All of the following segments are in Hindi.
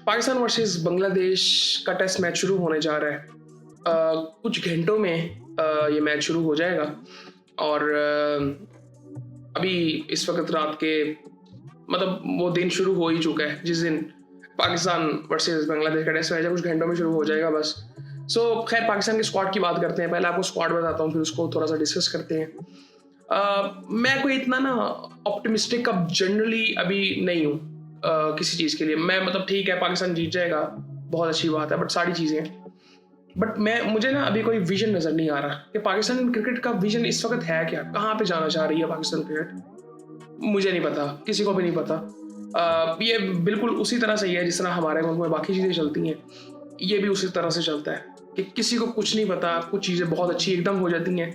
पाकिस्तान वर्सेस बांग्लादेश का टेस्ट मैच शुरू होने जा रहा है। कुछ घंटों में ये मैच शुरू हो जाएगा और अभी इस वक़्त रात के मतलब वो दिन शुरू हो ही चुका है जिस दिन पाकिस्तान वर्सेस बांग्लादेश का टेस्ट मैच है, कुछ घंटों में शुरू हो जाएगा बस। खैर पाकिस्तान के स्क्वाड की बात करते हैं। पहले आपको स्क्वाड बताता हूँ, फिर उसको थोड़ा-सा डिस्कस करते हैं। मैं कोई इतना ना ऑप्टिमिस्टिक अब जनरली अभी नहीं हूँ किसी चीज़ के लिए। मैं मतलब ठीक है, पाकिस्तान जीत जाएगा, बहुत अच्छी बात है, बट सारी चीज़ें हैं। बट मुझे ना अभी कोई विज़न नज़र नहीं आ रहा कि पाकिस्तान क्रिकेट का विज़न इस वक़्त है क्या? कहाँ पे जाना चाह रही है पाकिस्तान क्रिकेट? मुझे नहीं पता, किसी को भी नहीं पता। ये बिल्कुल उसी तरह से ही है जिस तरह हमारे मुल्क में बाकी चीज़ें चलती हैं, ये भी उसी तरह से चलता है कि किसी को कुछ नहीं पता, कुछ चीज़ें बहुत अच्छी एकदम हो जाती हैं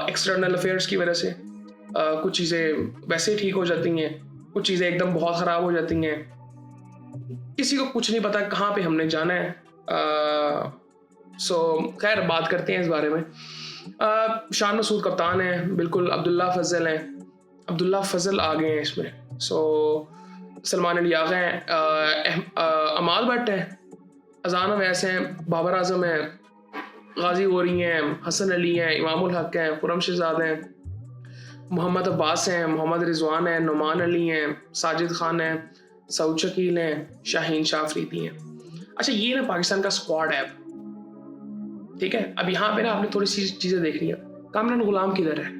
एक्सटर्नल अफेयर्स की वजह से। कुछ चीज़ें वैसे ही ठीक हो जाती हैं, कुछ चीज़ें एकदम बहुत ख़राब हो जाती हैं। किसी को कुछ नहीं पता कहाँ पे हमने जाना है। खैर बात करते हैं इस बारे में। शान मसूद कप्तान है, बिल्कुल अब्दुल्ला फजल हैं। अब्दुल्ला फजल आ गए हैं इसमें। सलमान अली आ गए हैं, अमाल भट्ट हैं, अजान अवैस हैं, बाबर आजम हैं, गाजी गोरी हैं, हसन अली हैं, इमामुल हक हैं, खुरम शहजाद हैं, मोहम्मद अब्बास हैं, मोहम्मद रिजवान हैं, नुमान अली हैं, साजिद खान हैं, सऊद शकील हैं, शाहीन शाह अफरीदी हैं। अच्छा, ये ना पाकिस्तान का स्क्वाड है अब, ठीक है। अब यहाँ पे ना आपने थोड़ी सी चीज़ें देख रही है। कामरान गुलाम किधर है?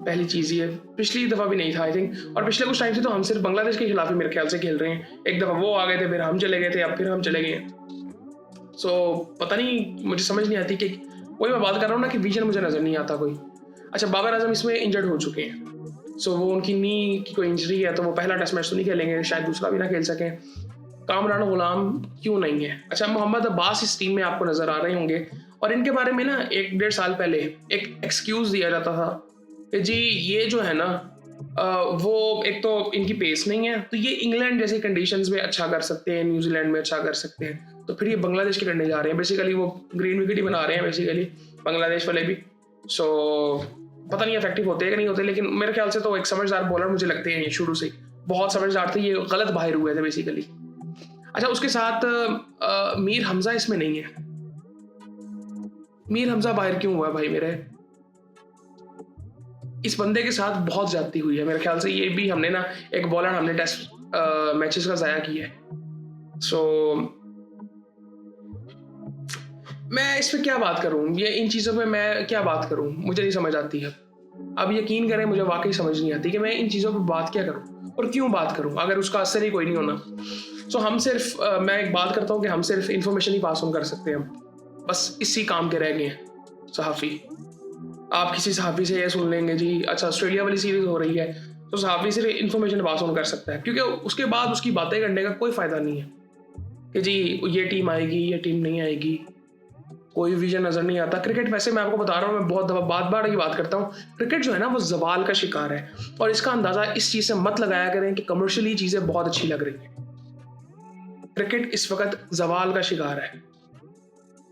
पहली चीज़ ये, पिछली दफ़ा भी नहीं था आई थिंक, और पिछले कुछ टाइम से तो हम सिर्फ बांग्लादेश के खिलाफ ही मेरे ख्याल से खेल रहे हैं। एक दफ़ा वो आ गए थे, फिर हम चले गए थे, अब फिर हम चले गए हैं। पता नहीं, मुझे समझ नहीं आती कि वही मैं बात कर रहा हूँ ना कि विजन मुझे नज़र नहीं आता कोई। अच्छा, बाबर आजम इसमें इंजर्ड हो चुके हैं, वो उनकी नी की कोई इंजरी है, तो वो पहला टेस्ट मैच तो नहीं खेलेंगे, शायद दूसरा भी ना खेल सकें। कामरान गुलाम क्यों नहीं है? अच्छा, मोहम्मद अब्बास इस टीम में आपको नज़र आ रहे होंगे, और इनके बारे में ना 1-1.5 साल पहले एक एक्सक्यूज़ दिया जाता था कि जी ये जो है ना वो एक तो इनकी पेस नहीं है, तो ये इंग्लैंड जैसी कंडीशंस में अच्छा कर सकते हैं, न्यूजीलैंड में अच्छा कर सकते हैं, तो फिर ये बांग्लादेश के करने जा रहे हैं। बेसिकली वो ग्रीन विकेट ही बना रहे हैं बेसिकली, बांग्लादेश वाले भी। पता नहीं इफेक्टिव होते हैं कि नहीं होते, लेकिन मेरे ख्याल से तो एक समझदार बॉलर मुझे लगते हैं ये शुरू से बहुत समझदार थे। ये गलत बाहर हुए थे बेसिकली। अच्छा, उसके साथ मीर हमजा इसमें नहीं है। मीर हमजा बाहर क्यों हुआ भाई मेरे? इस बंदे के साथ बहुत ज्यादती हुई है मेरे ख्याल से। ये भी हमने ना एक बॉलर हमने टेस्ट मैचेस का ज़ाया किया है। मैं इस पे क्या बात करूं, ये इन चीज़ों पे मैं क्या बात करूं, मुझे नहीं समझ आती है। अब यकीन करें, मुझे वाकई समझ नहीं आती कि मैं इन चीज़ों पे बात क्या करूं और क्यों बात करूं अगर उसका असर ही कोई नहीं होना। हम सिर्फ मैं एक बात करता हूं कि हम सिर्फ इन्फॉर्मेशन ही पास ऑन कर सकते हैं, बस इसी काम के रह गए हैं सहाफ़ी। आप किसी सहाफ़ी से ये सुन लेंगे जी अच्छा ऑस्ट्रेलिया वाली सीरीज़ हो रही है, तो सहाफ़ी सिर्फ इन्फॉर्मेशन पास ऑन कर सकता है, क्योंकि उसके बाद उसकी बातें करने का कोई फ़ायदा नहीं है कि जी ये टीम आएगी, ये टीम नहीं आएगी, कोई विजन नज़र नहीं आता। क्रिकेट वैसे मैं आपको बता रहा हूँ, मैं बहुत दफ़ा बार की बात करता हूँ, क्रिकेट जो है ना वो ज़वाल का शिकार है, और इसका अंदाज़ा इस चीज़ से मत लगाया करें कि कमर्शियली चीज़ें बहुत अच्छी लग रही हैं। क्रिकेट इस वक्त ज़वाल का शिकार है,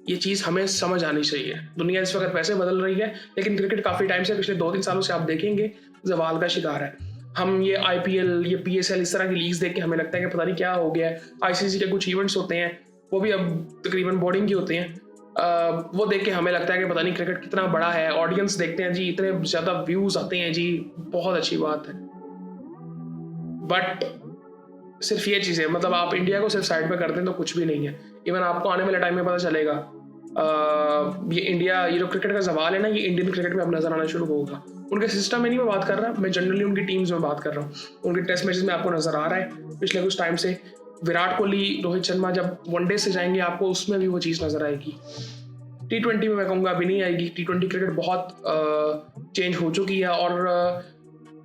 ये चीज़ हमें समझ आनी चाहिए। दुनिया इस वक्त वैसे बदल रही है, लेकिन क्रिकेट काफ़ी टाइम से, पिछले 2-3 सालों से आप देखेंगे ज़वाल का शिकार है। हम ये IPL, ये PSL इस तरह की लीग्स देख के हमें लगता है कि पता नहीं क्या हो गया है। ICC के कुछ इवेंट्स होते हैं, वो भी अब तकरीबन बोर्डिंग के होते हैं। वो देख के हमें लगता है कि पता नहीं क्रिकेट कितना बड़ा है। ऑडियंस देखते हैं जी, इतने ज़्यादा व्यूज़ आते हैं जी, बहुत अच्छी बात है। बट सिर्फ ये चीज़ें, मतलब आप इंडिया को सिर्फ साइड पे कर दें तो कुछ भी नहीं है। इवन आपको आने वाले टाइम में पता चलेगा ये इंडिया, ये जो क्रिकेट का सवाल है ना, ये इंडियन क्रिकेट में अब नजर आना शुरू होगा। उनके सिस्टम में नहीं मैं बात कर रहा, मैं जनरली उनकी टीम्स में बात कर रहा हूँ। उनके टेस्ट मैचेस में आपको नजर आ रहा है पिछले कुछ टाइम से, विराट कोहली, रोहित शर्मा जब वनडे से जाएंगे आपको उसमें भी वो चीज़ नजर आएगी। T20 में मैं कहूँगा अभी नहीं आएगी। T20 क्रिकेट बहुत चेंज हो चुकी है, और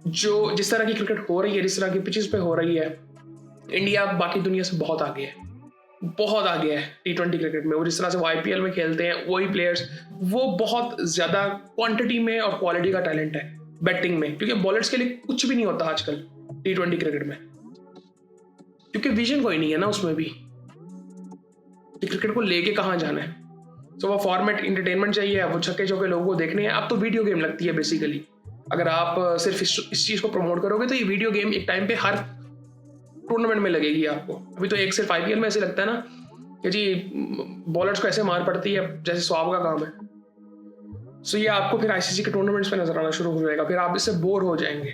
जो जिस तरह की क्रिकेट हो रही है, जिस तरह की पिचेस पे हो रही है, इंडिया बाकी दुनिया से बहुत आगे है, बहुत आगे है T20 क्रिकेट में। वो जिस तरह से वो IPL में खेलते हैं, वही प्लेयर्स, वो बहुत ज़्यादा क्वांटिटी में और क्वालिटी का टैलेंट है बैटिंग में, क्योंकि बॉलर्स के लिए कुछ भी नहीं होता आजकल T20 क्रिकेट में, क्योंकि विजन कोई नहीं है ना उसमें भी कि क्रिकेट को लेके कहाँ जाना है। वो फॉर्मेट इंटरटेनमेंट चाहिए, वो छक्के चौके लोगों को देखने हैं। अब तो वीडियो गेम लगती है बेसिकली। अगर आप सिर्फ इस चीज़ को प्रमोट करोगे तो ये वीडियो गेम एक टाइम पे हर टूर्नामेंट में लगेगी आपको। अभी तो 1 सिर्फ IPL में ऐसे लगता है ना कि जी बॉलर्स को ऐसे मार पड़ती है जैसे स्वाब का काम है। सो ये आपको फिर ICC के टूर्नामेंट्स में नजर आना शुरू हो जाएगा, फिर आप इससे बोर हो जाएंगे।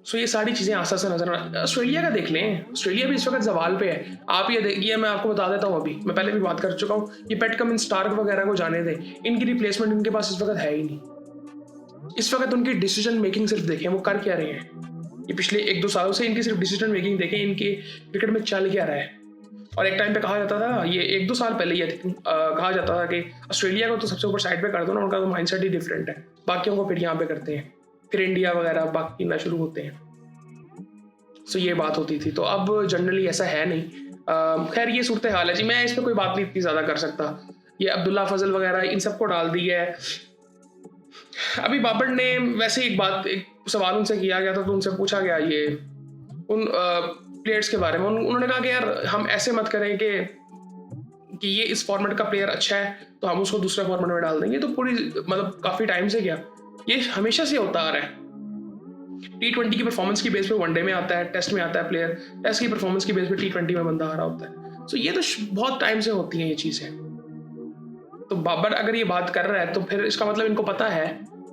सो ये सारी चीज़ें आस्ते आस्ते नजर आना। ऑस्ट्रेलिया का देख लें, ऑस्ट्रेलिया भी इस वक्त जवाल पे है। आप ये देखिए, मैं आपको बता देता हूँ, अभी मैं पहले भी बात कर चुका हूँ, ये पैट कमिंस स्टार्क वगैरह को जाने दें, इनकी रिप्लेसमेंट इनके पास इस वक्त है ही नहीं। इस वक्त उनकी डिसीजन मेकिंग सिर्फ देखें, वो कर क्या रहे हैं। ये पिछले 1-2 सालों से इनकी सिर्फ डिसीजन मेकिंग देखें, इनके क्रिकेट में चल क्या रहा है। और एक टाइम पे कहा जाता था, ये 1-2 साल पहले ये कहा जाता था कि ऑस्ट्रेलिया को तो सबसे ऊपर साइड पे कर दो ना, उनका तो माइंडसेट ही डिफरेंट है, बाकियों को फिर यहाँ पे करते हैं, फिर इंडिया वगैरह बाकी ना शुरू होते हैं। सो ये बात होती थी। तो अब जनरली ऐसा है नहीं। खैर ये सूरत हाल है जी, मैं इस पर कोई बात नहीं इतनी ज़्यादा कर सकता। ये अब्दुल्ला फजल वगैरह इन सबको डाल दी है। अभी बाबर ने वैसे एक सवाल उनसे किया गया था, तो उनसे पूछा गया ये उन प्लेयर्स के बारे में। उन्होंने कहा कि यार हम ऐसे मत करें कि ये इस फॉर्मेट का प्लेयर अच्छा है तो हम उसको दूसरे फॉर्मेट में डाल देंगे। तो पूरी मतलब काफ़ी टाइम से क्या, ये हमेशा से होता आ रहा है। T20 की परफॉर्मेंस की बेस पे वनडे में आता है, टेस्ट में आता है प्लेयर, टेस्ट की परफॉर्मेंस की बेस पे T20 में बंदा आ रहा होता है। सो ये तो बहुत टाइम से होती हैं ये चीज़ें। तो बाबर अगर ये बात कर रहा है तो फिर इसका मतलब इनको पता है,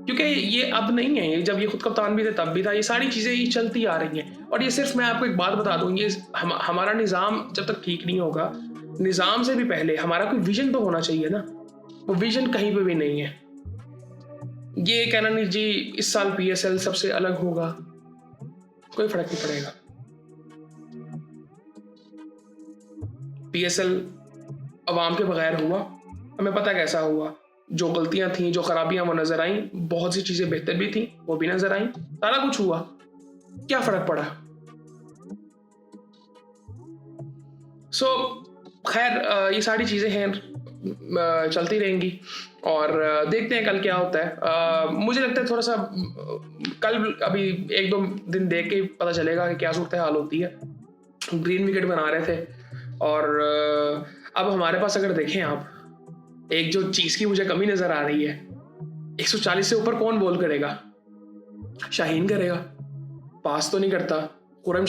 क्योंकि ये अब नहीं है, ये जब ये खुद कप्तान भी थे तब भी था। ये सारी चीज़ें ये चलती आ रही हैं। और ये सिर्फ मैं आपको एक बात बता दूँ, ये हमारा निज़ाम जब तक ठीक नहीं होगा, निज़ाम से भी पहले हमारा कोई विजन तो होना चाहिए ना। वो विजन कहीं पे भी नहीं है। ये कहना नहीं जी इस साल PSL सबसे अलग होगा, कोई फर्क नहीं पड़ेगा। PSL अवाम के बगैर हुआ, हमें पता कैसा हुआ। जो गलतियां थी, जो खराबियां वो नजर आई, बहुत सी चीजें बेहतर भी थी वो भी नजर आई, सारा कुछ हुआ, क्या फर्क पड़ा। सो खैर ये सारी चीजें हैं, चलती रहेंगी और देखते हैं कल क्या होता है। मुझे लगता है थोड़ा सा कल अभी 1-2 दिन देख के पता चलेगा कि क्या सूरत हाल होती है। ग्रीन विकेट बना रहे थे और अब हमारे पास अगर देखें आप, एक जो चीज़ की मुझे कमी नज़र आ रही है, 140 से ऊपर कौन बॉल करेगा? शाहीन करेगा, पास तो नहीं करता। खुरम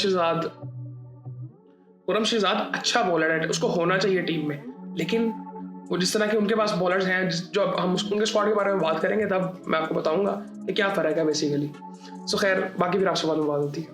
शहजाद अच्छा बॉलर है, उसको होना चाहिए टीम में, लेकिन वो जिस तरह के उनके पास बॉलर्स हैं, जो हम उनके स्क्वाड के बारे में बात करेंगे तब मैं आपको बताऊंगा कि क्या फ़र्क है बेसिकली। सो खैर बाकी फिर आपसे बाद में बात होती है।